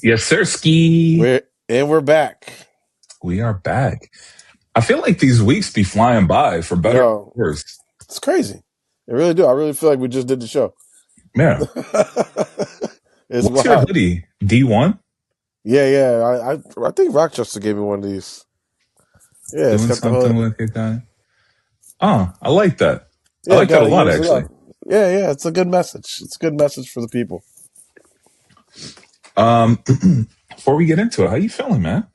Yes, sir, ski. We're back. We are back. I feel like these weeks be flying by for better Yo, or worse. it's crazy. I really do. I really feel like we just did the show. Yeah. It's What's your wild. hoodie? D1? Yeah, yeah. I think Rochester gave me one of these. Yeah, it's Doing got the hood. something with your guy? Oh, I like that. I Yeah, like that a gotta lot, use it up. actually. Yeah, yeah. It's a good message. It's a good message for the people. Um, Before we get into it, how you feeling, man?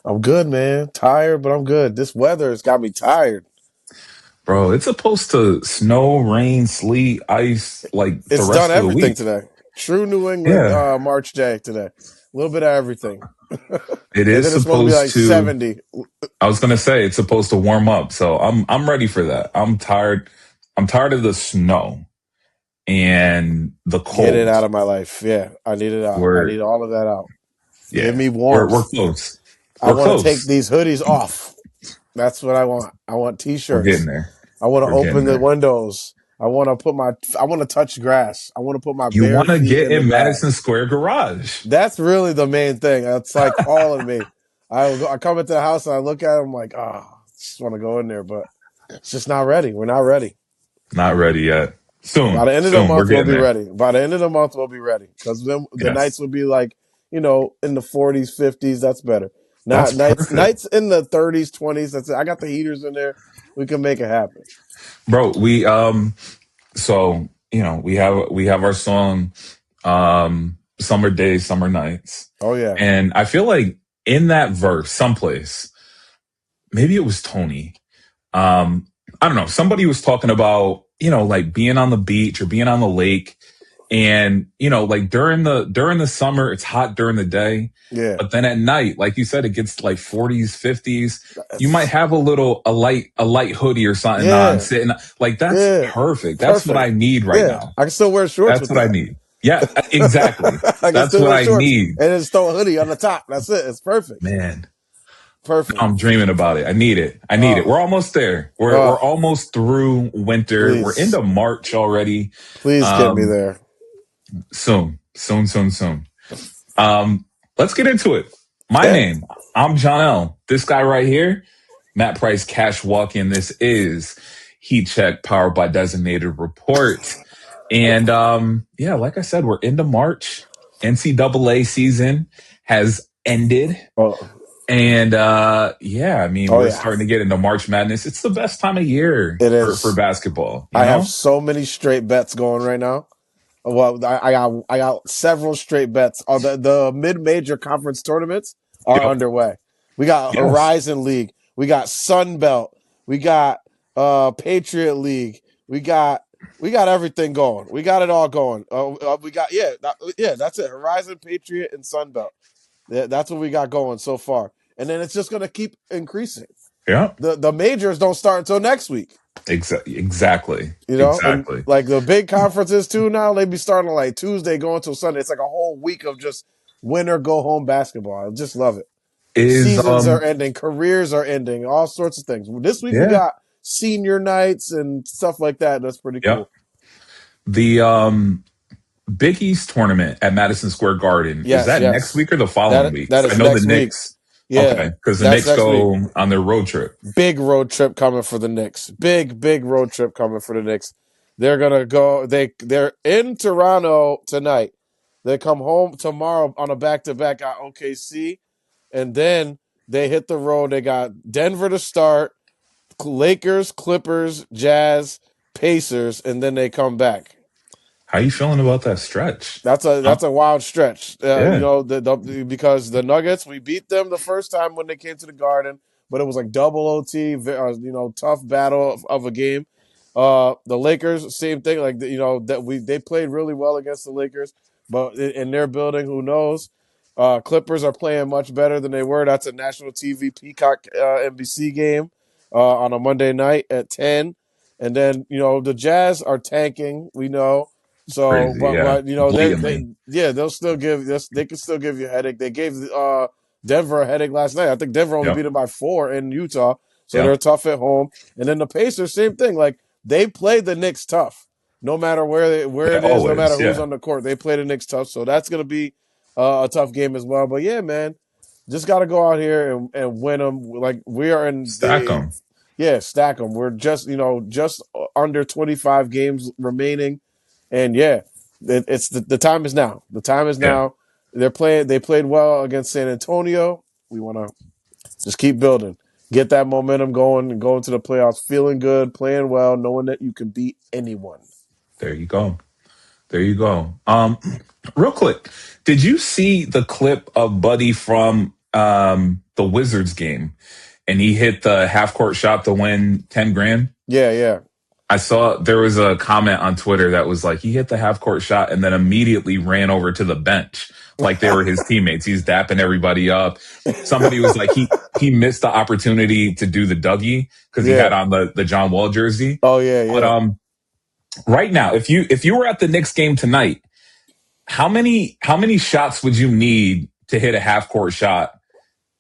I'm good, man. Tired, but I'm good. This weather has got me tired. Bro, it's supposed to snow, rain, sleet, ice like the It's done rest of the everything week. today. True New England Yeah, March day today. A little bit of everything. it And is then it's supposed to be supposed like to. 70. I was gonna say it's supposed to warm up, so I'm ready for that. I'm tired. I'm tired of the snow and the Get it cold. out of my life. Yeah, I need it out. I We're need all of that out. Give yeah, me we're warmth. close. I We're want to take close. these hoodies off. That's what I want. I want We're getting t-shirts. there. I want to We're getting open the there. windows. I want to touch grass. I want to put my You bare want to feet get in the in Madison grass. Square Garage? That's really the main thing. That's like calling me. I come into the house and I look at it. I'm like, I just want to go in there, but it's just not ready. We're not ready. Not ready yet. By Soon, the end of the soon. We're month, we'll getting be there. ready. By the end of the month, we'll be ready because then the nights Yes, will be like, in the 40s, 50s. That's better. that's Not perfect, nights in the 30s, 20s. That's it. I got the heaters in there. We can make it happen. bro. So we have our song, "Summer Days, Summer Nights," Oh yeah. and I feel like in that verse, someplace, maybe it was Tony. Um, I don't know. Somebody was talking about, like being on the beach or being on the lake. And, like during the summer, it's hot during the day. Yeah. But then at night, like you said, it gets like 40s, 50s. You might That's, have a light hoodie or something on yeah. sitting. Like that's Yeah. perfect. That's what I Perfect. need right Yeah. now. I can still wear shorts That's with what I that. need. Yeah, exactly. I can That's still what wear I shorts need, and then just throw a hoodie on the top. That's it. It's perfect. man. Perfect. I'm dreaming about it. I need it. I need it. Oh, We're almost there. We're oh, almost through winter. We're please, into March already. please get me Um, there. Soon, soon, soon, soon. Um, let's get into it. My Yeah. name, I'm Johnell. This guy right here, Matt Price Cash Walk-In. This is Heat Check powered by Designated Report. And yeah, like I said, we're into March. NCAA season has ended. Oh, And yeah, I mean, oh we're yeah. starting to get into March Madness. It's the best time of year It for is. basketball, you I have know? so many straight bets going right now. Well, I got several straight bets. The mid major conference tournaments are Yep. underway. We got Yes. Horizon League. We got Sun Belt. We got Patriot League. We got everything going. We got it all going. We got yeah. That's it. Horizon, Patriot, and Sun Belt. That's what we got going so far. And then it's just going to keep increasing. Yep. The majors don't start until next week. Exactly. And Exactly. like the big conferences too now, they be starting like Tuesday going till Sunday. It's like a whole week of just winter go home basketball. I just love it. Is Seasons are ending, careers are ending, all sorts of things. This week we Yeah. got senior nights and stuff like that. That's pretty Yep. cool. The Big East tournament at Madison Square Garden, is Yes, that next yes. week or the following That week? that 'Cause I is know the next week. Knicks. Yeah, Okay, because the that's Knicks next week. go on their road trip. Big road trip coming for the Knicks. Big road trip coming for the Knicks. They're gonna go. They're in Toronto tonight. They come home tomorrow on a back to back at OKC, and then they hit the road. They got Denver to start, Lakers, Clippers, Jazz, Pacers, and then they come back. How you feeling about that stretch? That's a Huh? that's a wild stretch. Yeah. Because the Nuggets, we beat them the first time when they came to the Garden, but it was like double OT. Tough battle of a game. The Lakers, same thing. Like they played really well against the Lakers, but in their building, who knows? Clippers are playing much better than they were. That's a national TV Peacock NBC game on a Monday night at 10. And then the Jazz are tanking. We know. So, Crazy. but Yeah. but they Blatantly. yeah, they'll still give this. They can still give you a headache. They gave Denver a headache last night. I think Denver only beat Yep. them by 4 in Utah, so they're Yep. tough at home. And then the Pacers, same thing. Like they played the Knicks tough, no matter where They it is, no matter always. who's Yeah. on the court. They play the Knicks tough, so that's gonna be a tough game as well. But yeah, man, just got to go out here and win them. Like we are in Stack them. stack them. We're just under 25 games remaining, and yeah, it's the time is now. The time is Yeah, now. They played well against San Antonio. We want to just keep building, get that momentum going, and go into the playoffs feeling good, playing well, knowing that you can beat anyone. there you go. There you go. Real quick, did you see the clip of Buddy from the Wizards game, and he hit the half court shot to win 10 grand? Yeah, yeah. I saw there was a comment on Twitter that was like, he hit the half court shot and then immediately ran over to the bench like they were his teammates. He's dapping everybody up. Somebody was like, he missed the opportunity to do the Dougie because he had Yeah. on the John Wall jersey. Oh yeah, But yeah. right now, if you were at the Knicks game tonight, how many shots would you need to hit a half court shot?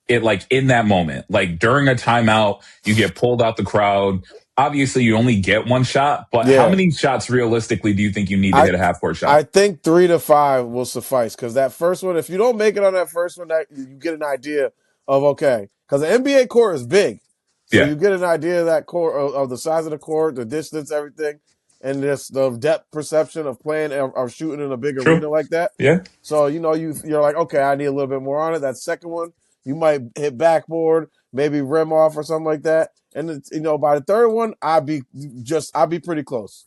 It like in that moment, like during a timeout, you get pulled out the crowd. Obviously, you only get one shot, but how Yeah. many shots realistically do you think you need to I hit a half court I shot? think 3 to 5 will suffice because that first one, if you don't make it on that first one, that you get an idea of okay, because the NBA court is big, so Yeah, you get an idea of that court of the size of the court, the distance, everything, and just the depth perception of playing or shooting in a big true. arena like that. Yeah, So you're like, okay, I need a little bit more on it. That second one, you might hit backboard, maybe rim off or something like that. And it's, by the third one, I'd be pretty close.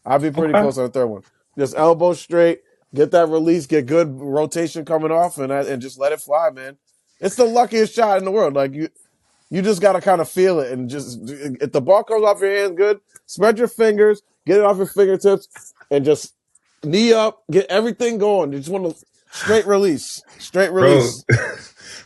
I'd be pretty okay. close on the third one. Just elbow straight, get that release, get good rotation coming off, and just let it fly, man. It's the luckiest shot in the world. Like you just gotta kind of feel it, and just if the ball comes off your hands, good. Spread your fingers, get it off your fingertips, and just knee up, get everything going. You just want to straight Bro, release.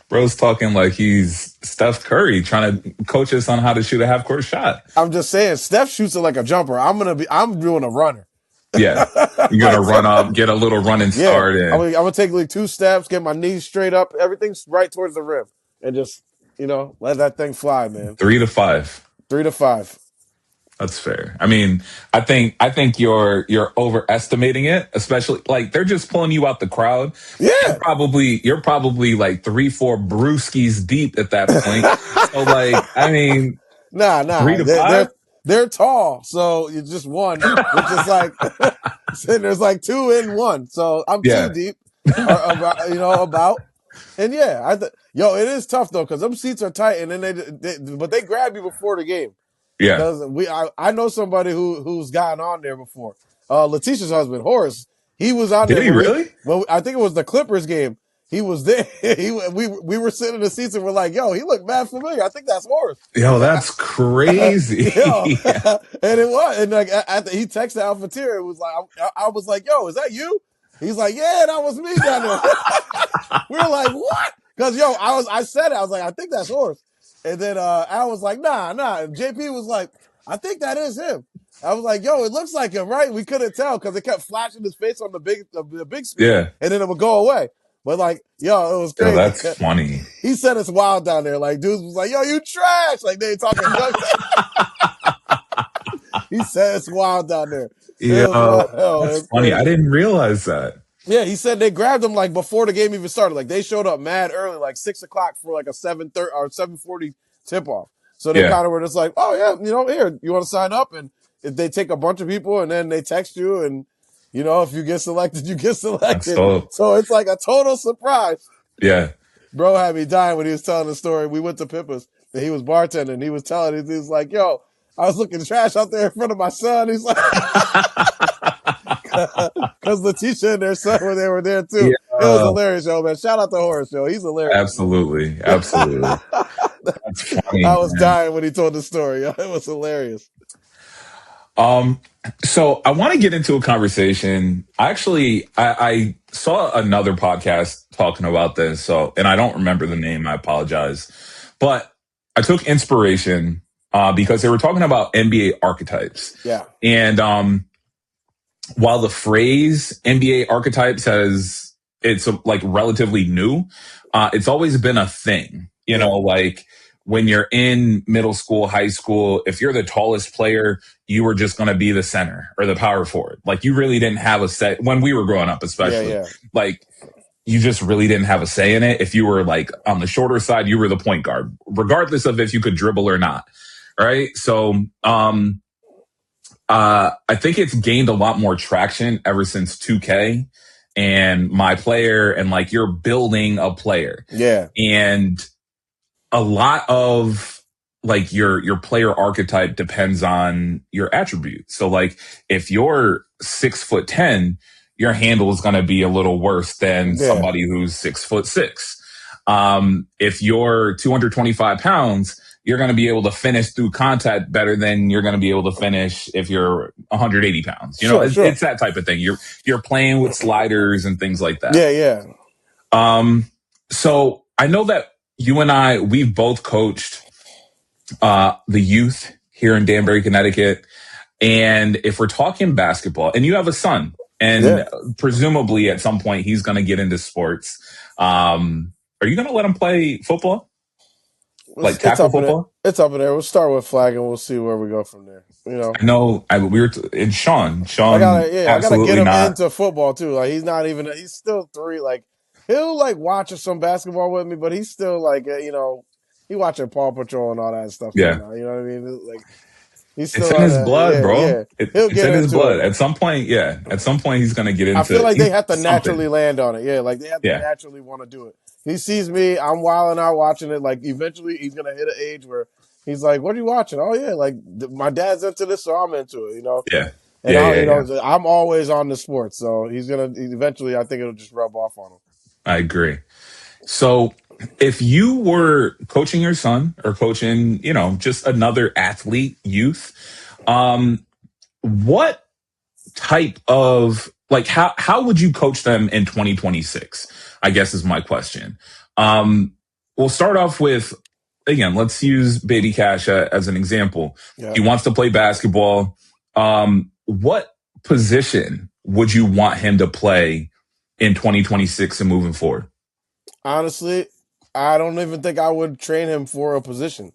bro's talking like he's Steph Curry trying to coach us on how to shoot a half court shot. I'm just saying, Steph shoots it like a jumper. I'm doing a runner. Yeah, you're Like, gonna run up, get a little running yeah, start, I'm and gonna take like 2 steps, get my knees straight up, everything's right towards the rim, and just let that thing fly, man. 3 to 5. 3 to 5. That's fair. I mean, I think you're overestimating it, especially like they're just pulling you out the crowd. You're Yeah. probably like 3, 4 brewskis deep at that point. So like, I mean, three Nah. to They're five. they're tall, so you just one, which is like so there's like 2 in 1. So I'm 2 Yeah, deep, or about. And yeah, it is tough though because them seats are tight, and then but they grab you before the game. yeah. Because I know somebody who's gotten on there before. Letitia's husband, Horace, he was on Did there he really? I think it was the Clippers game. He was there. We were sitting in the seats and we're like, yo, he looked mad familiar. I think that's Horace. Yo, that's Yo, crazy. and it was, and like after he texted Alphateer, it was like I was like, yo, is that you? He's like, yeah, that was me down there. We were like, what? Because I said it. I was like, I think that's Horace. And then Al was like, nah. And JP was like, I think that is him. I was like, yo, it looks like him, right? We couldn't tell because it kept flashing his face on the big screen, Yeah. and then it would go away. But like, yo, it was Yo, crazy. that's funny. He said it's wild down there. Like, dudes was like, yo, you trash. Like, they talking junk. He said it's wild down there. Yeah, It was wild. that's It's funny. I crazy. didn't realize that. Yeah, he said they grabbed him like before the game even started. Like they showed up mad early, like 6 o'clock for like a 7:30 or 7:40 tip off. So they Yeah, kind of were just like, oh yeah, here, you want to sign up? And if they take a bunch of people and then they text you, and if you get selected, you get that's selected. dope. So it's like a total surprise. Yeah. Bro had me dying when he was telling the story. We went to Pippa's and he was bartending. He was telling he was like, yo, I was looking trash out there in front of my son. He's like, because Letitia and their son they were there too. It was Yeah, hilarious, yo, man. Shout out to Horace, yo. He's hilarious. absolutely. Absolutely. That's I funny, was man. dying when he told the story. Yo. It was hilarious. Um, so I want to get into a conversation. I saw another podcast talking about this. So, and I don't remember the name. I apologize, but I took inspiration, because they were talking about NBA archetypes. Yeah. And, while the phrase NBA archetypes it's like relatively new, it's always been a thing, Yeah. like when you're in middle school, high school, if you're the tallest player, you were just going to be the center or the power forward. Like you really didn't have a set when we were growing up, especially Yeah. like you just really didn't have a say in it. If you were like on the shorter side, you were the point guard, regardless of if you could dribble or not. Right. So, I think it's gained a lot more traction ever since 2K and my player, and like you're building a player. Yeah. And a lot of like your player archetype depends on your attributes. So like if you're 6'10", your handle is going to be a little worse than Yeah. somebody who's 6'6". If you're 225 pounds, you're going to be able to finish through contact better than you're going to be able to finish if you're 180 pounds. You know, Sure, sure. it's that type of thing. You're playing with sliders and things like that. Yeah, yeah. So I know that you and we've both coached the youth here in Danbury, Connecticut. And if we're talking basketball, and you have a son, and presumably at some point he's going to get into sports, are you going to let him play football? Like tackle football? It's up in there. We'll start with flag and we'll see where we go from there. You know, I know we were and Sean I gotta get absolutely him not. into football too. Like he's still 3. Like he'll like watch some basketball with me, but he's still like he watching Paw Patrol and all that stuff right Yeah. now. You know what I mean? Like he's It's still in on his that. blood, Yeah, bro. yeah. He'll It's get in his into blood. it. At some point, yeah. At some point, he's going to get into I feel like they have to something. naturally land on it. Yeah, like they have to naturally want to do it. He sees me, I'm wilding out watching it. Like eventually, he's gonna hit an age where he's like, "What are you watching?" Oh yeah, like my dad's into this, so I'm into it. You know. Yeah. And I'm always on the sports, so he's gonna eventually. I think it'll just rub off on him. I agree. So, if you were coaching your son or coaching, just another athlete, youth, what type of like how would you coach them in 2026? I guess is my question. We'll start off with, again, let's use Baby Cash as an example. Yeah. He wants to play basketball. What position would you want him to play in 2026 and moving forward? Honestly, I don't even think I would train him for a position.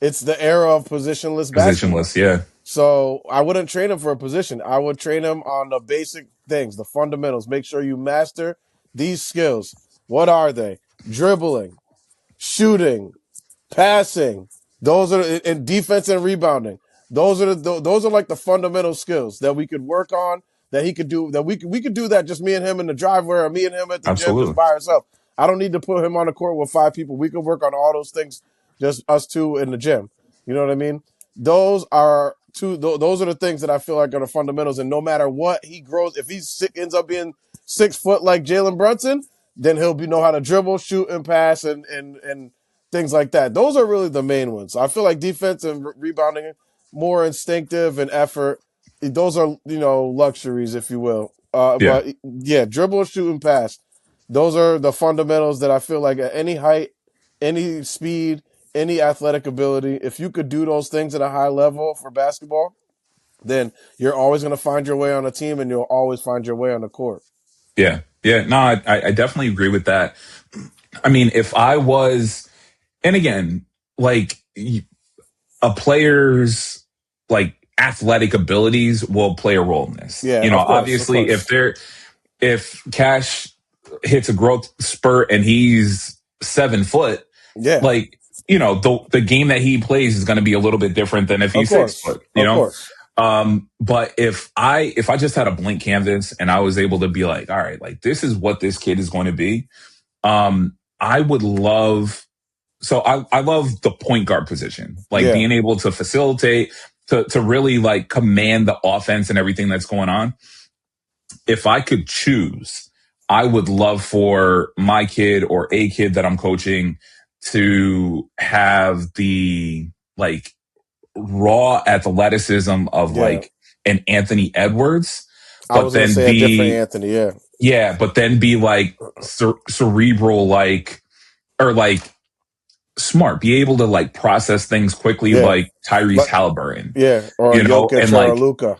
It's the era of positionless basketball. Positionless, yeah. So I wouldn't train him for a position. I would train him on the basic things, the fundamentals. Make sure you master these skills. What are they? Dribbling, shooting, passing. Those are in defense and rebounding. Those are like the fundamental skills that we could work on. That he could do. That we could do that just me and him in the driveway, or me and him at the gym just Absolutely. by ourselves. I don't need to put him on the court with 5 people. We could work on all those things, just us two in the gym. You know what I mean? Those are those are the things that I feel like are the fundamentals. And no matter what he grows, if he ends up being 6 foot like Jalen Brunson, then he'll know how to dribble, shoot, and pass, and things like that. Those are really the main ones. I feel like defense and rebounding more instinctive and effort. Those are luxuries, if you will. But yeah, dribble, shoot, and pass. Those are the fundamentals that I feel like at any height, any speed, any athletic ability, if you could do those things at a high level for basketball, then you're always going to find your way on a team and you'll always find your way on the court. Yeah. Yeah. No, I definitely agree with that. I mean, if I was, and again, like a player's like athletic abilities will play a role in this. Yeah, obviously if Cash hits a growth spurt and he's 7 foot, yeah, like, the game that he plays is going to be a little bit different than if he's 6 foot, Of course. But if I just had a blank canvas and I was able to be like, all right, like this is what this kid is going to be. I would love, so I love the point guard position, like being able to facilitate, to really like command the offense and everything that's going on. If I could choose, I would love for my kid or a kid that I'm coaching to have the like raw athleticism of like an Anthony Edwards, but then a different Anthony, yeah, but then be like cerebral, like, or like smart, be able to like process things quickly, like Tyrese Halliburton, or Jokic and like Luka,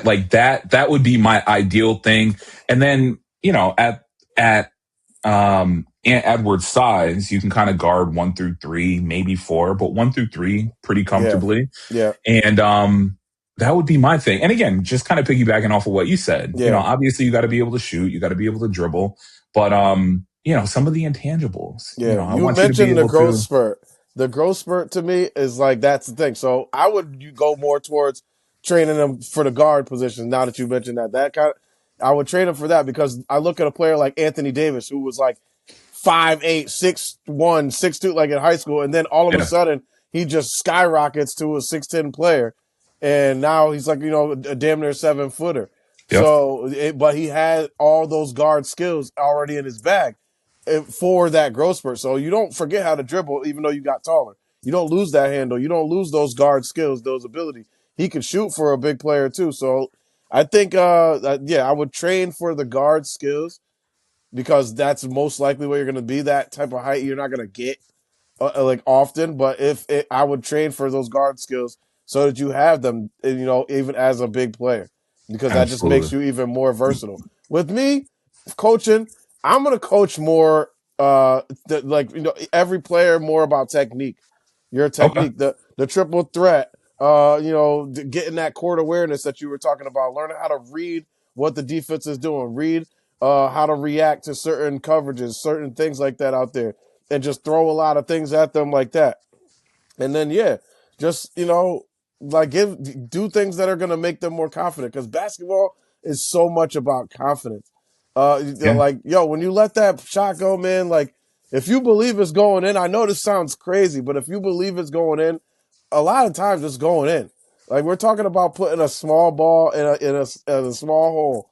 like that would be my ideal thing. And then at Ant Edwards' size, you can kind of guard 1 through 3, maybe 4, but 1 through 3 pretty comfortably. Yeah. And that would be my thing. And again, just kind of piggybacking off of what you said, obviously you got to be able to shoot, you got to be able to dribble, But some of the intangibles, Yeah, I you want you to be mentioned the able growth to. spurt. The growth spurt to me is like that's the thing. So I would you go more towards training them for the guard position. Now that you mentioned that kind of, I would train them for that because I look at a player like Anthony Davis who was like 5'8", 6'1", 6'2", like in high school, and then all of a Yeah. sudden he just skyrockets to a 6'10" player, and now he's like a damn near 7-footer. Yep. So, but he had all those guard skills already in his bag for that growth spurt. So you don't forget how to dribble, even though you got taller. You don't lose that handle. You don't lose those guard skills, those abilities. He can shoot for a big player too. So I think, I would train for the guard skills because that's most likely where you're going to be. That type of height you're not going to get like often. But I would train for those guard skills so that you have them, even as a big player, because that just makes Absolutely. you even more versatile. With me, coaching, I'm going to coach more, every player more about technique. Your Okay. technique, the triple threat, getting that court awareness that you were talking about, learning how to read what the defense is doing, read how to react to certain coverages, certain things like that out there, and just throw a lot of things at them like that. And then just like do things that are going to make them more confident because basketball is so much about confidence. Yeah. Like when you let that shot go, man, like if you believe it's going in, I know this sounds crazy, but if you believe it's going in, a lot of times it's going in. Like we're talking about putting a small ball in a small hole.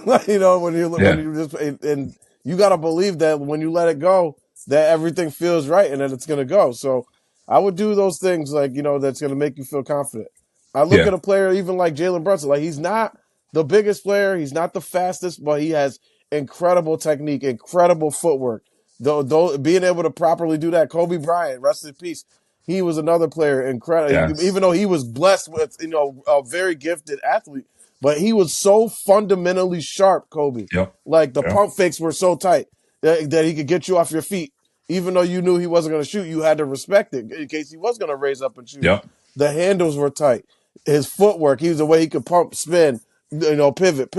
Like, when Yeah. you just and you got to believe that when you let it go, that everything feels right and that it's going to go. So I would do those things like that's going to make you feel confident. I look Yeah. at a player even like Jalen Brunson. Like he's not the biggest player, he's not the fastest, but he has incredible technique, incredible footwork. Though being able to properly do that, Kobe Bryant, rest in peace. He was another player, incredible. Yes. Even though he was blessed with a very gifted athlete, but he was so fundamentally sharp, Kobe. Yep. Like the Yep. pump fakes were so tight that he could get you off your feet. Even though you knew he wasn't going to shoot, you had to respect it in case he was going to raise up and shoot. Yep. The handles were tight. His footwork, he was the way he could pump, spin, pivot,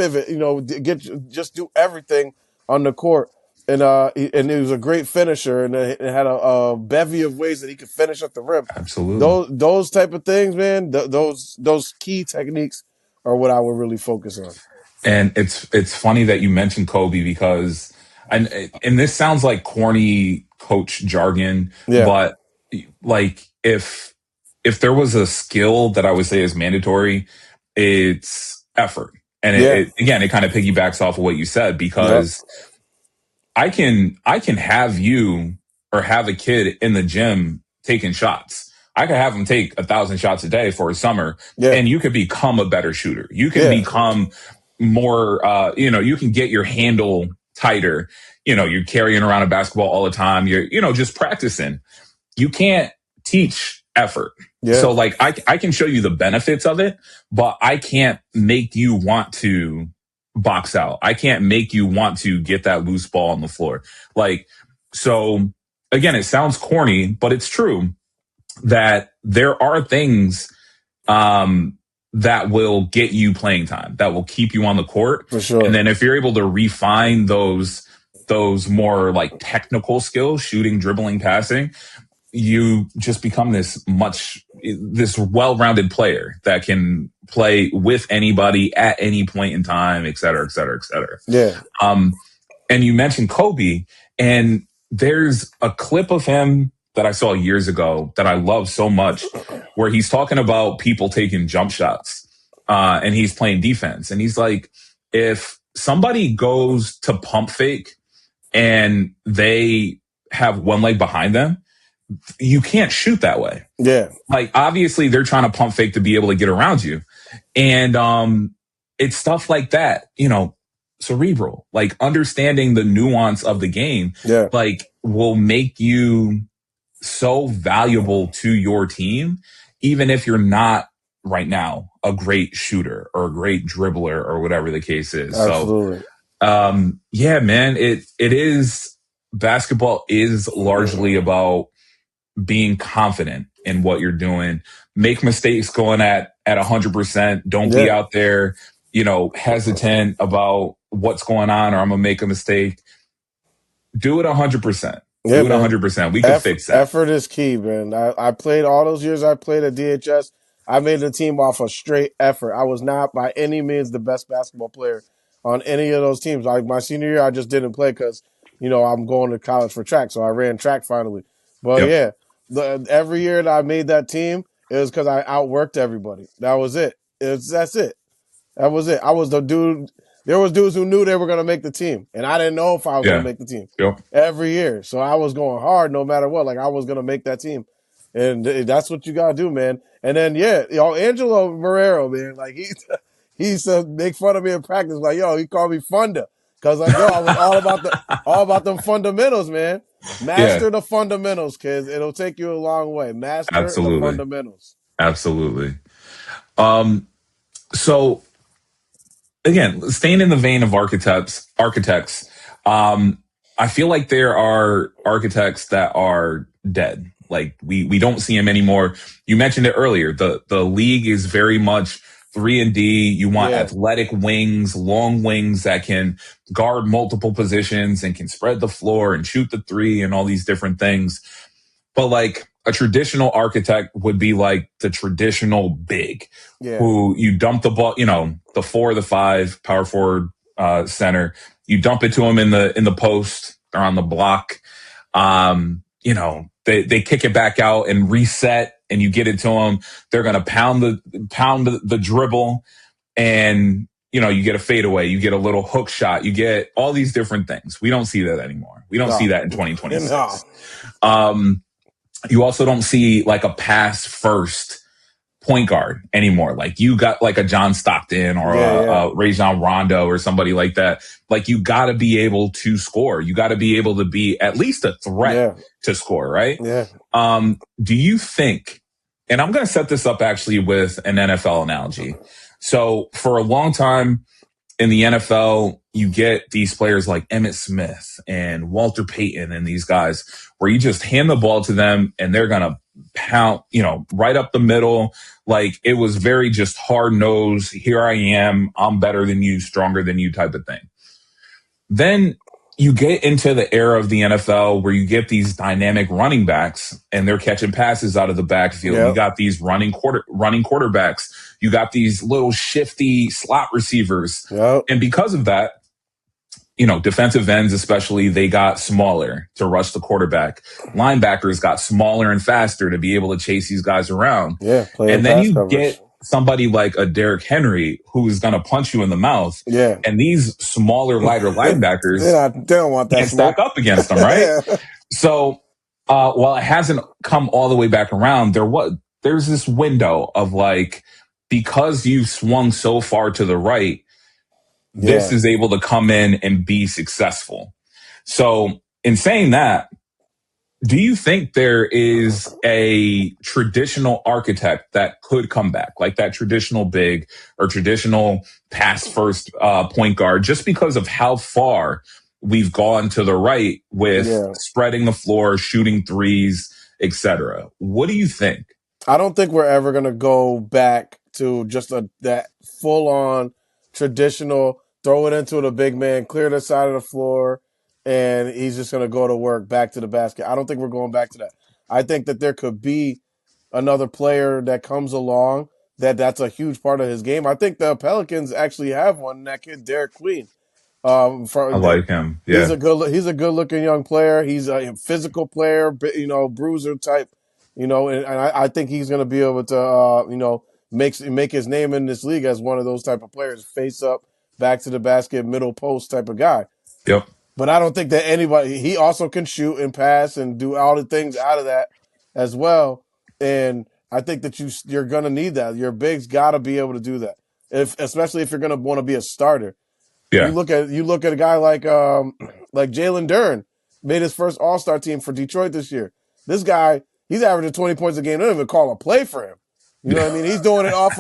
just do everything on the court. And he was a great finisher, and it had a bevy of ways that he could finish at the rim. Absolutely. Those type of things, man. Those key techniques are what I would really focus on. And it's funny that you mentioned Kobe because and this sounds like corny coach jargon, Yeah, but like if there was a skill that I would say is mandatory, it's effort. And yeah, again, it kind of piggybacks off of what you said yep, because I can have you or have a kid in the gym taking shots. I could have him take 1,000 shots a day for a summer, yeah, and you could become a better shooter. You can yeah, become more. You can get your handle tighter. You're carrying around a basketball all the time. You're just practicing. You can't teach effort. yeah. So like I can show you the benefits of it, but I can't make you want to box out. I can't make you want to get that loose ball on the floor. Like, so again, it sounds corny, but it's true that there are things that will get you playing time, that will keep you on the court. For And sure. then if you're able to refine those more like technical skills, shooting, dribbling, passing, you just become this well-rounded player that can play with anybody at any point in time, et cetera, et cetera, et cetera. Yeah, Um, and you mentioned Kobe, and there's a clip of him that I saw years ago that I love so much, where he's talking about people taking jump shots, and he's playing defense, and he's like, if somebody goes to pump fake and they have one leg behind them, you can't shoot that way. yeah, Like obviously they're trying to pump fake to be able to get around you. And it's stuff like that, cerebral, like understanding the nuance of the game, yeah. like will make you so valuable to your team, even if you're not right now a great shooter or a great dribbler or whatever the case is. So Absolutely. yeah, man, it is, basketball is largely about being confident in what you're doing. Make mistakes going at 100%. Don't be Yeah, out there, hesitant about what's going on or I'm gonna make a mistake. Do it 100%. Yeah, Do it man. 100%. We could fix that. Effort is key, man. I played all those years I played at DHS. I made the team off of straight effort. I was not by any means the best basketball player on any of those teams. Like my senior year, I just didn't play because I'm going to college for track, so I ran track finally. But Yep. yeah, every year that I made that team, it was because I outworked everybody. That was it. That's it. That was it. I was the dude. There was dudes who knew they were going to make the team, and I didn't know if I was going to Yeah. make the team Yep. every year. So I was going hard no matter what. Like I was going to make that team, and that's what you got to do, man. And then yeah, Angelo Marrero, man, like he used to make fun of me in practice, like he called me Funda because like I was all about them fundamentals, man. Yeah. Master the fundamentals, kids. It'll take you a long way. Master the Absolutely. fundamentals. Absolutely. Um, so again, staying in the vein of architects, um, I feel like there are architects that are dead. Like we don't see them anymore. You mentioned it earlier. The league is very much 3-and-D. You want Yeah, athletic wings, long wings that can guard multiple positions and can spread the floor and shoot the three and all these different things. But like a traditional architect would be like the traditional big yeah, who you dump the ball, the 4 or the 5 power forward, center, you dump it to them in the post or on the block. They kick it back out and reset and you get it to them. They're going to pound the dribble and, you get a fadeaway, you get a little hook shot, you get all these different things. We don't see that anymore. We don't see no, that in no, 2026. You also don't see like a pass first point guard anymore. Like you got like a John Stockton or yeah, yeah, a Rajon Rondo or somebody like that. Like you got to be able to score. You got to be able to be at least a threat yeah, to score, right? yeah. Do you think, and I'm going to set this up actually with an NFL analogy. So for a long time, in the NFL, you get these players like Emmitt Smith and Walter Payton and these guys where you just hand the ball to them and they're going to pound, right up the middle. Like it was very just hard nosed. Here I am. I'm better than you, stronger than you type of thing. Then you get into the era of the NFL where you get these dynamic running backs and they're catching passes out of the backfield. You Yep. got these running quarterbacks. You got these little shifty slot receivers. Yep. And because of that, defensive ends, especially, they got smaller to rush the quarterback. Linebackers got smaller and faster to be able to chase these guys around. Yeah. Playing And then pass you coverage. get somebody like a Derrick Henry who is going to punch you in the mouth. Yeah. And these smaller, lighter linebackers They don't want that can't stack smoke. up against them, right? Yeah. So, while it hasn't come all the way back around, there's this window of like, because you've swung so far to the right, this Yeah. is able to come in and be successful. So, in saying that, do you think there is a traditional architect that could come back, like that traditional big or traditional pass first point guard, just because of how far we've gone to the right with Yeah. spreading the floor, shooting threes, etc.? What do you think? I don't think we're ever gonna go back to just that full on traditional throw it into the big man, clear the side of the floor, and he's just gonna go to work back to the basket. I don't think we're going back to that. I think that there could be another player that comes along that's a huge part of his game. I think the Pelicans actually have one. That kid, Derek Queen. I like him. He's Yeah. he's a good looking young player. He's a physical player, bruiser type. I think he's going to be able to make his name in this league as one of those type of players, face up, back to the basket, middle post type of guy. Yep. But I don't think that anybody. He also can shoot and pass and do all the things out of that as well. And I think that you're going to need that. Your bigs got to be able to do that, especially if you're going to want to be a starter. Yeah. You look at a guy like Jalen Duren made his first All Star team for Detroit this year. This guy, he's averaging 20 points a game. They don't even call a play for him. You know what I mean? He's doing it off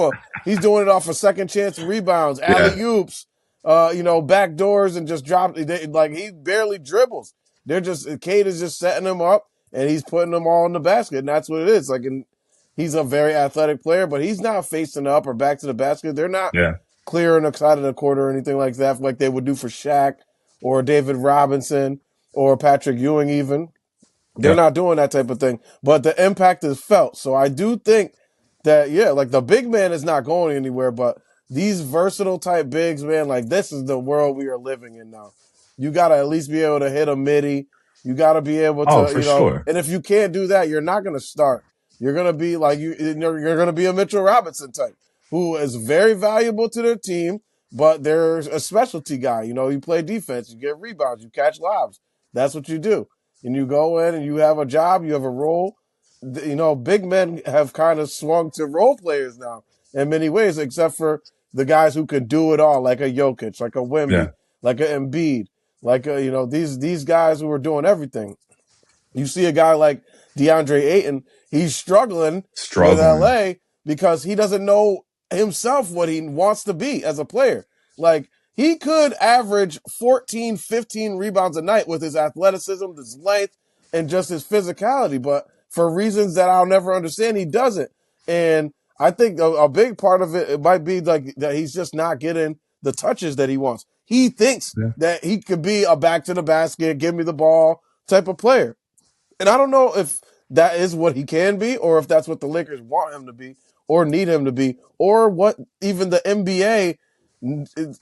of second chance rebounds, Yeah. alley oops, back doors, and just like he barely dribbles. Cade is just setting him up and he's putting them all in the basket, and that's what it is. He's a very athletic player, but he's not facing up or back to the basket. They're not Yeah. clearing the side of the court or anything like that, like they would do for Shaq or David Robinson. or Patrick Ewing even. They're Yep. not doing that type of thing, but the impact is felt. So I do think that, yeah, like the big man is not going anywhere, but these versatile type bigs, man, like this is the world we are living in now. You got to at least be able to hit a midi. You got to be able Oh, to, for sure. and if you can't do that, you're not going to start. You're going to be like, you're going to be a Mitchell Robinson type who is very valuable to their team, but there's a specialty guy. You play defense, you get rebounds, you catch lobs. That's what you do, and you go in and you have a job, you have a role. Big men have kind of swung to role players now in many ways, except for the guys who could do it all, like a Jokic, like a Yeah. Wemby, like a Embiid, like these guys who are doing everything. You see a guy like DeAndre Ayton, he's struggling with Struggling. LA because he doesn't know himself what he wants to be as a player. Like, he could average 14, 15 rebounds a night with his athleticism, his length, and just his physicality. But for reasons that I'll never understand, he doesn't. And I think a big part of it might be like that he's just not getting the touches that he wants. He thinks Yeah. that he could be a back to the basket, give me the ball type of player. And I don't know if that is what he can be, or if that's what the Lakers want him to be, or need him to be, or what even the NBA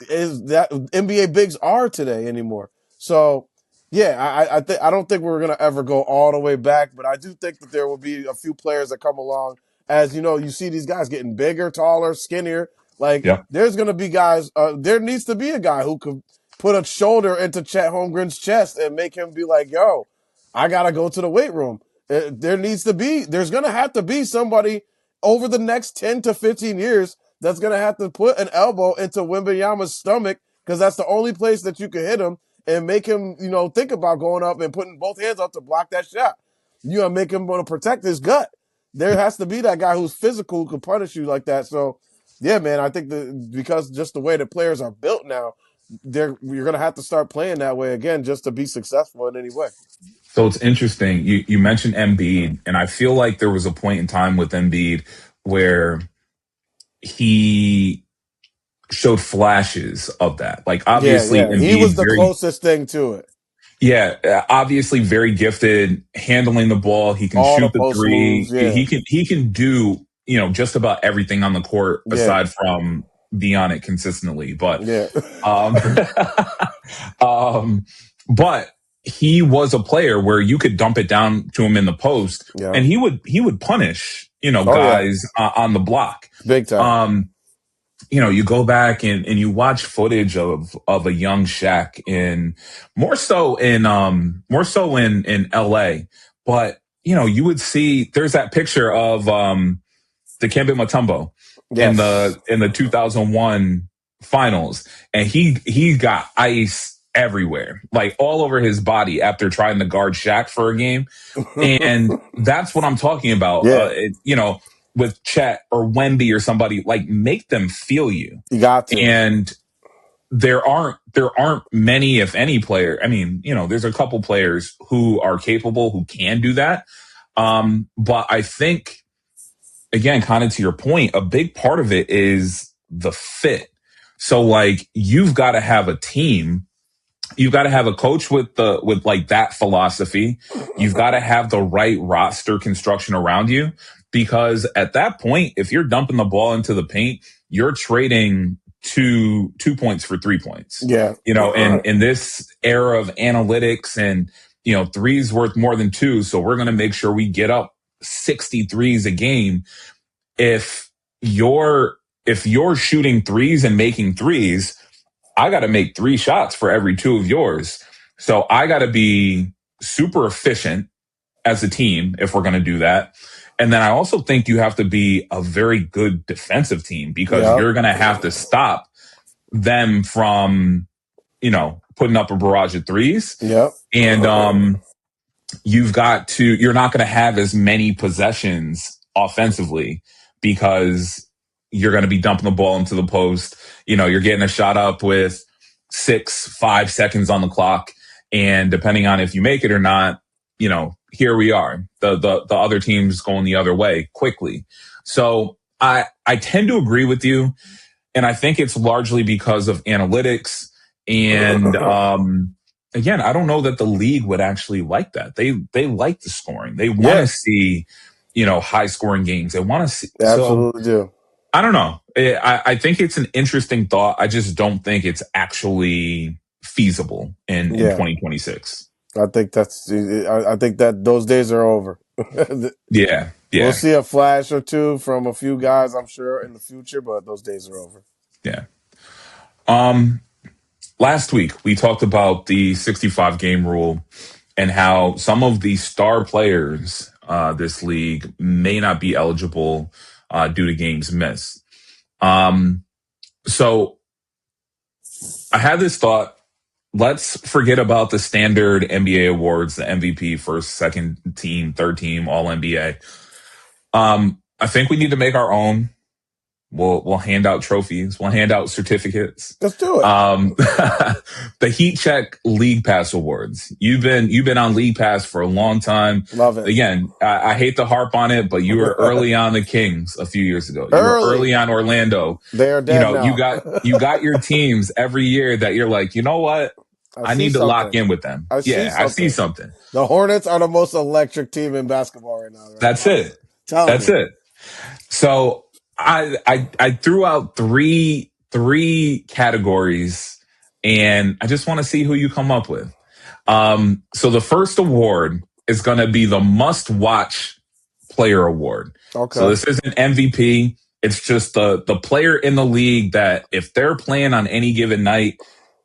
is that NBA bigs are today anymore. So, yeah, I don't think we're gonna ever go all the way back, but I do think that there will be a few players that come along as you see these guys getting bigger, taller, skinnier. Like Yep. there's gonna be guys. There needs to be a guy who could put a shoulder into Chet Holmgren's chest and make him be like, "Yo, I gotta go to the weight room." There's gonna have to be somebody over the next 10 to 15 years that's gonna have to put an elbow into Wembanyama's stomach because that's the only place that you can hit him and make him, think about going up and putting both hands up to block that shot. You gotta make him want to protect his gut. There has to be that guy who's physical who can punish you like that. So, yeah, man, I think that because just the way the players are built now, you're gonna have to start playing that way again just to be successful in any way. So it's interesting. You mentioned Embiid, and I feel like there was a point in time with Embiid where he showed flashes of that. Like Yeah, obviously yeah. He was Embiid the very closest thing to it. obviously very gifted handling the ball. He can All the shoot the post moves, three. yeah. He can do, just about everything on the court Yeah. aside from be on it consistently. But Yeah. um um but he was a player where you could dump it down to him in the post Yeah. and he would punish, Oh yeah. guys on the block. Big time. Um you go back and you watch footage of a young Shaq in more so in LA. But you would see there's that picture of Dikembe Mutombo in Yes. the 2001 finals, and he got ice everywhere, like all over his body after trying to guard Shaq for a game. And that's what I'm talking about. Yeah. With Chet or Wemby or somebody, like make them feel you. You got to. And there aren't many, if any, player. I mean, there's a couple players who are capable, who can do that. But I think, again, kind of to your point, a big part of it is the fit. So like you've got to have a team. You've got to have a coach with like that philosophy. You've got to have the right roster construction around you, because at that point, if you're dumping the ball into the paint, you're trading 2 points for 3 points. Yeah. In this era of analytics and, threes worth more than two. So we're going to make sure we get up 63s a game. If you're shooting threes and making threes, I got to make 3 shots for every 2 of yours. So I got to be super efficient as a team if we're going to do that. And then I also think you have to be a very good defensive team, because Yep. you're going to have to stop them from, putting up a barrage of threes. Yep. And you're not going to have as many possessions offensively, because you're going to be dumping the ball into the post. You're getting a shot up with 5 seconds on the clock. And depending on if you make it or not, here we are. The other team's going the other way quickly. So I tend to agree with you. And I think it's largely because of analytics and again, I don't know that the league would actually like that. They like the scoring. They want to Yeah, see, high scoring games. They want to see. they So absolutely do. I don't know. I think it's an interesting thought. I just don't think it's actually feasible in Yeah, 2026. I think I think that those days are over. Yeah, We'll yeah, see a flash or two from a few guys, I'm sure, in the future, but those days are over. yeah. Um, Last week we talked about the 65 game rule and how some of the star players this league may not be eligible due to games missed. Um, so I had this thought. Let's forget about the standard NBA awards, the MVP, first, second team, third team, all NBA. I think we need to make our own. We'll hand out trophies. We'll hand out certificates. Let's do it. The Heat Check League Pass Awards. You've been on League Pass for a long time. Love it. Again, I hate to harp on it, but you were early on the Kings a few years ago. You were Early. early on Orlando. They are dead now. You got your teams every year that you're like, you know what? I see need to lock something. in with them. I see I see something. something. The Hornets are the most electric team in basketball right now. Right? That's it. Telling That's you. it. So I threw out three categories, and I just want to see who you come up with. So the first award is going to be the must watch player award. Okay. So this isn't MVP. It's just the player in the league that if they're playing on any given night,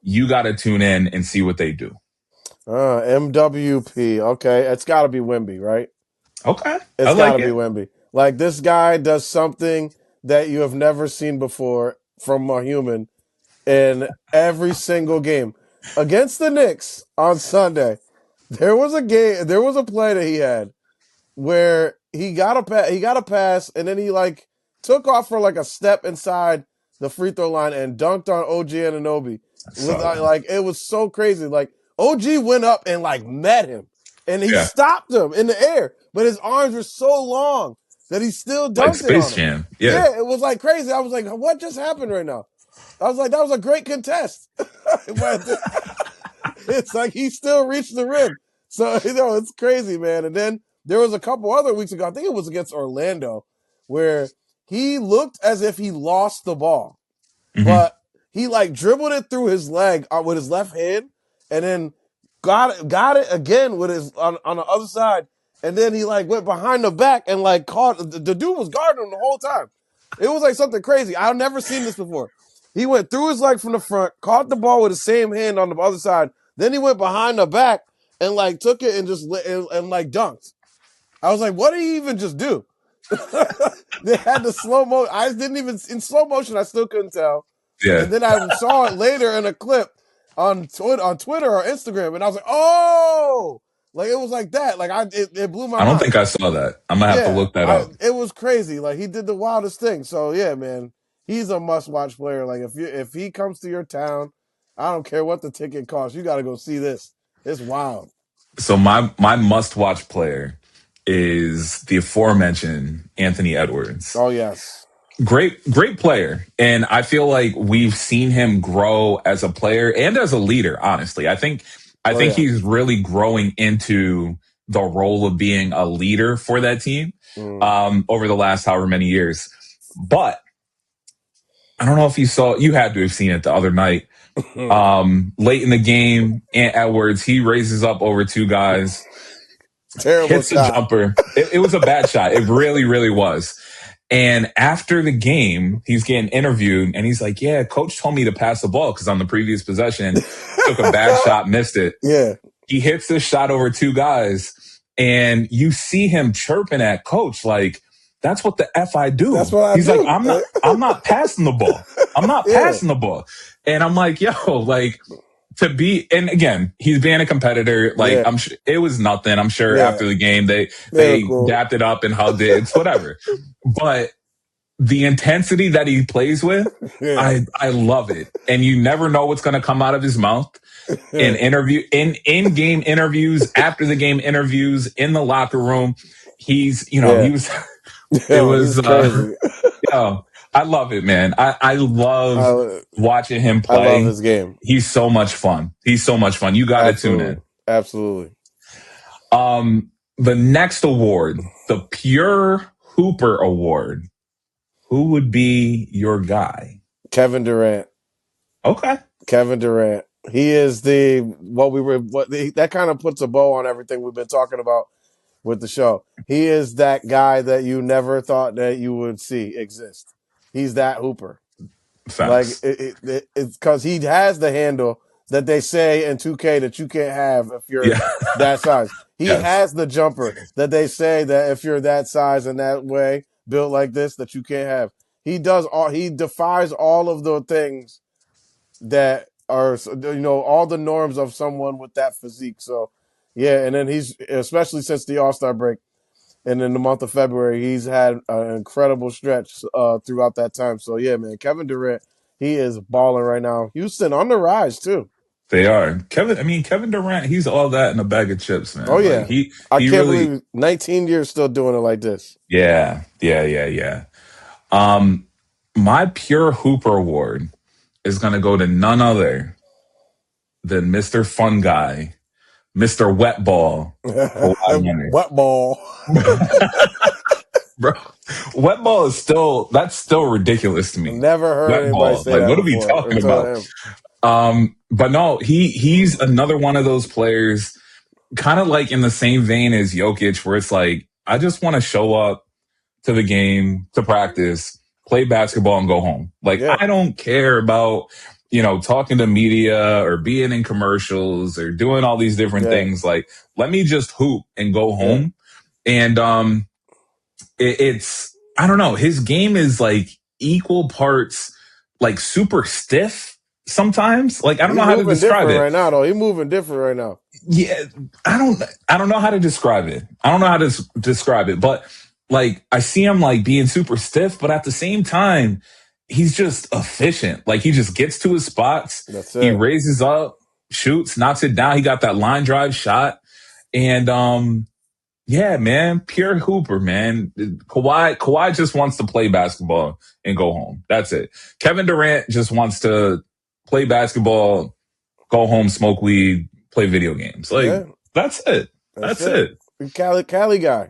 you got to tune in and see what they do. MWP. Okay. It's got to be Wemby, right? Okay. It's I got like to be it. Wemby. Like, this guy does something that you have never seen before from a human in every single game. Against the Knicks on Sunday, there was a play that he had where he got a pass, and then he like took off for like a step inside the free throw line and dunked on OG Anunoby. Like, it was so crazy. Like, OG went up and like met him, and he stopped him in the air, but his arms were so long that he still Like dunked it on Space him. Jam. Yeah, it was like crazy. I was like, what just happened right now? I was like, that was a great contest. But it's like he still reached the rim. So, it's crazy, man. And then there was a couple other weeks ago, I think it was against Orlando, where he looked as if he lost the ball. Mm-hmm. But he like dribbled it through his leg with his left hand, and then got it again with his on the other side. And then he like went behind the back and like caught the dude was guarding him the whole time. It was like something crazy. I've never seen this before. He went through his leg from the front, caught the ball with the same hand on the other side. Then he went behind the back and like took it and just and like dunked. I was like, what did he even just do? They had the slow mo. I didn't even in slow motion. I still couldn't tell. Yeah. And then I saw it later in a clip on Twitter or Instagram, and I was like, oh, like it was like that. Like it blew my mind. I don't think I saw that. I'm gonna have to look that up. It was crazy. Like, he did the wildest thing. So yeah, man, he's a must-watch player. Like, if he comes to your town, I don't care what the ticket costs. You got to go see this. It's wild. So my must-watch player is the aforementioned Anthony Edwards. Oh yes. Great player. And I feel like we've seen him grow as a player and as a leader, honestly. I think he's really growing into the role of being a leader for that team over the last however many years. But I don't know if you had to have seen it the other night. Late in the game, Edwards, he raises up over two guys. Terrible hits shot. a jumper. It was a bad shot. It really, really was. And after the game, he's getting interviewed, and he's like, yeah, coach told me to pass the ball because on the previous possession, took a bad shot, missed it. Yeah. He hits this shot over two guys, and you see him chirping at coach like, that's what the F I do. That's what I He's do. like, I'm not passing the ball. I'm not passing the ball. And I'm like, yo, like, and again, he's being a competitor. Like, I'm sure it was nothing. I'm sure after the game, they dapped it up and hugged it. It's whatever. But the intensity that he plays with, I love it. And you never know what's going to come out of his mouth in in-game interviews, after the game interviews, in the locker room. He's, he was, it was, I love it, man. I love I watching him I love play. his game. He's so much fun. He's so much fun. You got to tune Absolutely, in. absolutely. The next award, the Pure Hooper Award. Who would be your guy? Kevin Durant. Okay. Kevin Durant. He is that kind of puts a bow on everything we've been talking about with the show. He is that guy that you never thought that you would see exist. He's that hooper. Like Facts. it's because he has the handle that they say in 2K that you can't have if you're Yeah. that size. He Yes. has the jumper that they say that if you're that size and that way, built like this, that you can't have. He defies all of the things that are, all the norms of someone with that physique. So yeah, and then he's, especially since the All-Star break and in the month of February, he's had an incredible stretch throughout that time. So yeah, man, Kevin Durant, he is balling right now. Houston on the rise too. They are. Kevin Durant, he's all that in a bag of chips, Oh man. Like yeah, he I he can't really, believe 19 years still doing it like this. yeah. Um my Pure Hooper Award is gonna go to none other than Mr. Fun Guy, Mr. Wet Ball, Kawhi Leonard. Wet ball. Bro, wet ball is still ridiculous to me. Never heard Wet anybody ball. say Like, that what are we before talking until about? him. But no, he's another one of those players, kind of like in the same vein as Jokic, where it's like, I just want to show up to the game, to practice, play basketball, and go home. Like, Yeah, I don't care about, talking to media or being in commercials or doing all these different yeah, things. Like, let me just hoop and go yeah. home. And it's, I don't know, his game is like equal parts like super stiff sometimes. Like, I don't He know how to moving describe different it. right now, though. He moving different right now. Yeah, I don't know how to describe it. I don't know how to describe it, but like I see him like being super stiff, but at the same time, he's just efficient. Like he just gets to his spots, That's he it. raises up, shoots, knocks it down. He got that line drive shot. And yeah, man, pure hooper, man. Kawhi just wants to play basketball and go home. That's it. Kevin Durant just wants to play basketball, go home, smoke weed, play video games. Like Yeah, that's it. that's That's it. it. Cali guy.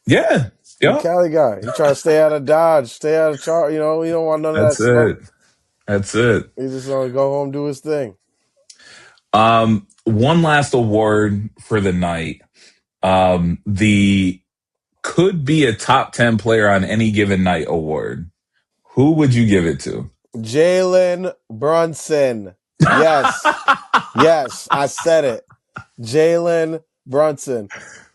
Yeah. He Yep. Cali guy. He trying to stay out of Dodge, stay out of Char. He don't want none of that That's smoke. it. That's it. He just want to go home, do his thing. One last award for the night. The could be a top 10 player on any given night award. Who would you give it to? Jalen Brunson. Yes, yes, I said it. Jalen Brunson.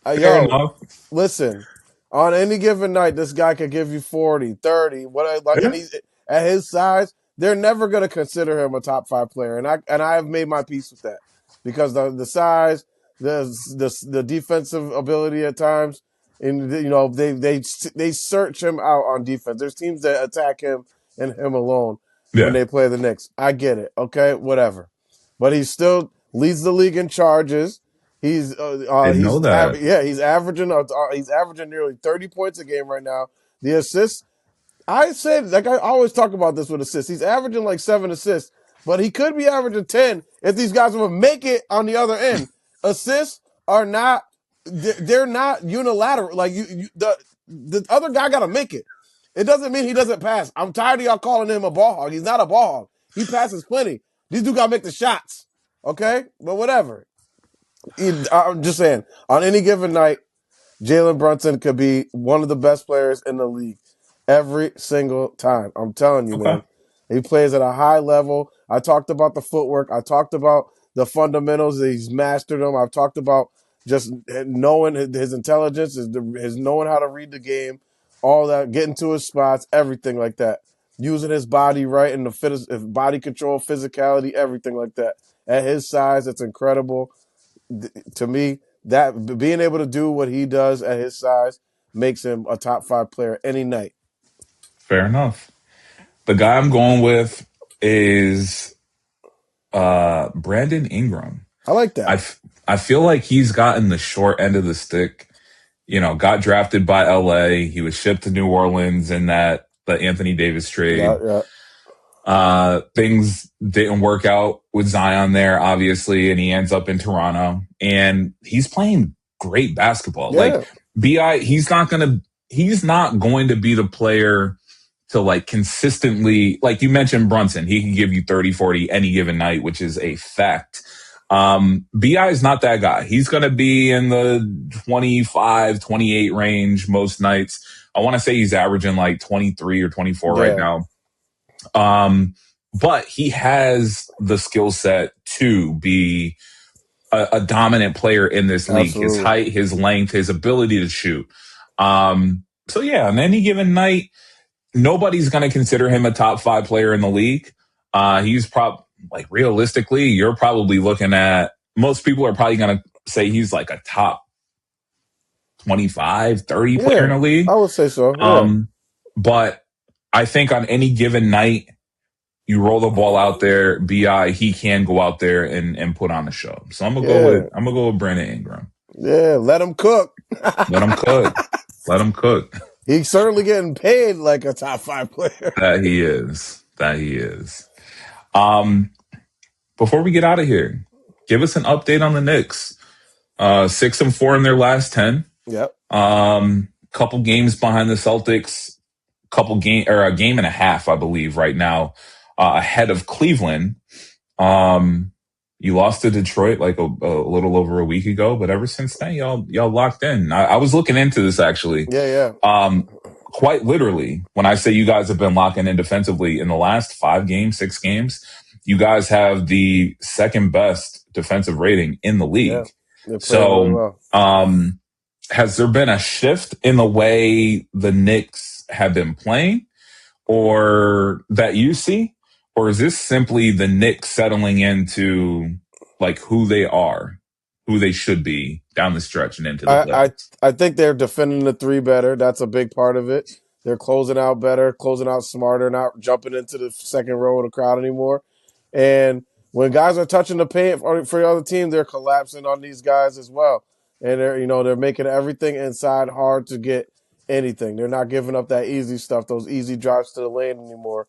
Fair Yo, enough. listen. On any given night, this guy could give you 40, 30, and Yeah. he's at his size. They're never going to consider him a top 5 player, and I have made my peace with that because the size, the defensive ability at times, and they search him out on defense. There's teams that attack him and him alone when Yeah. they play the Knicks. I get it, okay, whatever, but he still leads the league in charges. I know that. He's averaging nearly 30 points a game right now. The assists, I said, like I always talk about this with assists. He's averaging like 7 assists, but he could be averaging 10 if these guys would make it on the other end. Assists are not, they're not unilateral. Like the other guy got to make it. It doesn't mean he doesn't pass. I'm tired of y'all calling him a ball hog. He's not a ball hog. He passes plenty. These dudes got to make the shots. Okay, but whatever. I'm just saying, on any given night, Jalen Brunson could be one of the best players in the league every single time. I'm telling you, Okay. man. He plays at a high level. I talked about the footwork. I talked about the fundamentals. He's mastered them. I've talked about just knowing his intelligence, his knowing how to read the game, all that, getting to his spots, everything like that. Using his body right and body control, physicality, everything like that. At his size, it's incredible to me. That being able to do what he does at his size makes him a top 5 player any night. Fair enough. The guy I'm going with is Brandon Ingram. I like I, that. f- I feel like he's gotten the short end of the stick. Got drafted by LA. He was shipped to New Orleans in that the Anthony Davis Yeah, trade. yeah, Things didn't work out with Zion there, obviously, and he ends up in Toronto. And he's playing great basketball. Like yeah. BI, he's not going to be the player to like consistently, like you mentioned Brunson, he can give you 30, 40 any given night, which is a fact. BI is not that guy. He's going to be in the 25, 28 range most nights. I want to say he's averaging like 23 or 24 right Yeah, now. But he has the skill set to be a dominant player in this league. His absolutely. height, his length, his ability to shoot. So yeah, on any given night, nobody's going to consider him a top 5 player in the league. He's like realistically, you're probably looking at, most people are probably going to say he's like a top 25, 30 player in Yeah, the I league. would say so. Yeah, But I think on any given night, you roll the ball out there, BI, he can go out there and put on a show. So yeah, I'm gonna go with Brandon Ingram. yeah. Let him cook. Let him cook. Let him cook. He's certainly getting paid like a top 5 player. That he is. That he is. Um, Before we get out of here, give us an update on the Knicks. 6-4 in their last 10. Yep. Couple games behind the Celtics, a game and a half, I believe, right now, ahead of Cleveland. You lost to Detroit like a little over a week ago, but ever since then, y'all locked in. I was looking into this actually. Yeah, yeah. Quite literally, when I say you guys have been locking in defensively in the last 5 games, 6 games, you guys have the second best defensive rating in the Yeah. league. They're playing really So, well. has there been a shift in the way the Knicks have been playing, or that you see? Or is this simply the Knicks settling into like who they are, who they should be down the stretch and into the I, I playoffs? I think they're defending the 3 better. That's a big part of it. They're closing out better, closing out smarter, not jumping into the second row of the crowd anymore. And when guys are touching the paint for the other team, they're collapsing on these guys as well. And they're making everything inside hard to get anything. They're not giving up that easy stuff, those easy drives to the lane anymore.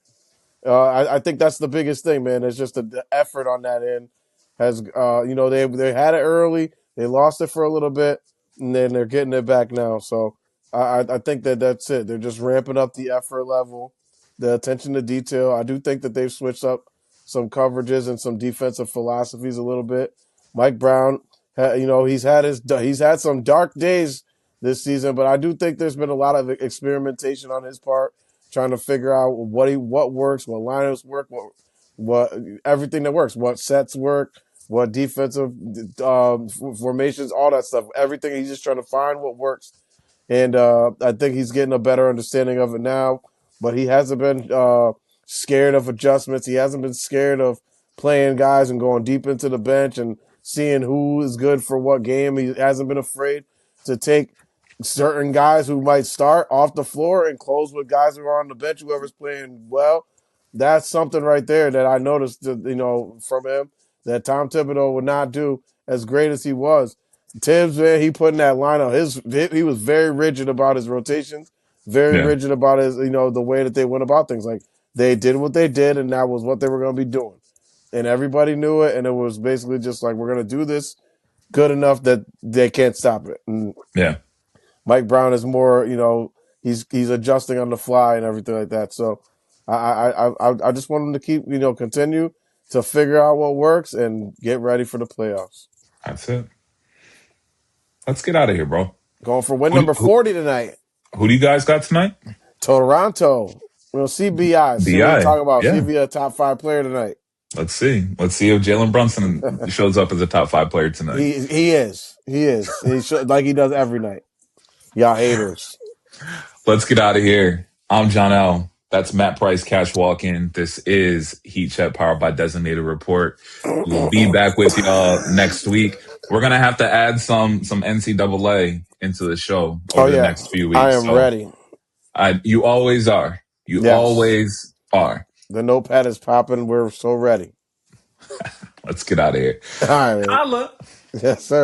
I think that's the biggest thing, man. It's just the effort on that end has, they had it early, they lost it for a little bit, and then they're getting it back now. So I think that's it. They're just ramping up the effort level, the attention to detail. I do think that they've switched up some coverages and some defensive philosophies a little bit. Mike Brown, he's had some dark days this season, but I do think there's been a lot of experimentation on his part, trying to figure out what works, what lineups work, what everything that works, what sets work, what defensive formations, all that stuff. Everything, he's just trying to find what works, and I think he's getting a better understanding of it now. But he hasn't been scared of adjustments. He hasn't been scared of playing guys and going deep into the bench and seeing who is good for what game. He hasn't been afraid to take certain guys who might start off the floor and close with guys who are on the bench, whoever's playing well. That's something right there that I noticed, from him, that Tom Thibodeau would not do as great as he was. Tibbs, man, he put in that lineup. He was very rigid about his rotations, very Yeah. rigid about his, the way that they went about things. Like, they did what they did, and that was what they were going to be doing. And everybody knew it, and it was basically just like, we're going to do this good enough that they can't stop it. And Yeah. Mike Brown is more, he's adjusting on the fly and everything like that. So I just want him to keep, continue to figure out what works and get ready for the playoffs. That's it. Let's get out of here, bro. Going for win Who, number who, 40 tonight. who do you guys got tonight? Toronto. We'll see BI. See what he BI. talking about. See if Yeah. he's a top 5 player tonight. Let's see. Let's see if Jalen Brunson shows up as a top 5 player tonight. He is. He is. He should, like he does every night. Y'all haters. Let's get out of here. I'm Johnell. That's Matt Price, Cash Walk-In. This is Heat Check powered by Designated Report. We'll be back with y'all next week. We're gonna have to add some NCAA into the show over the next few weeks. I am ready. You always are. You Yes. always are. The notepad is popping. We're so ready. Let's get out of here. All right. Holla. Yes, sir.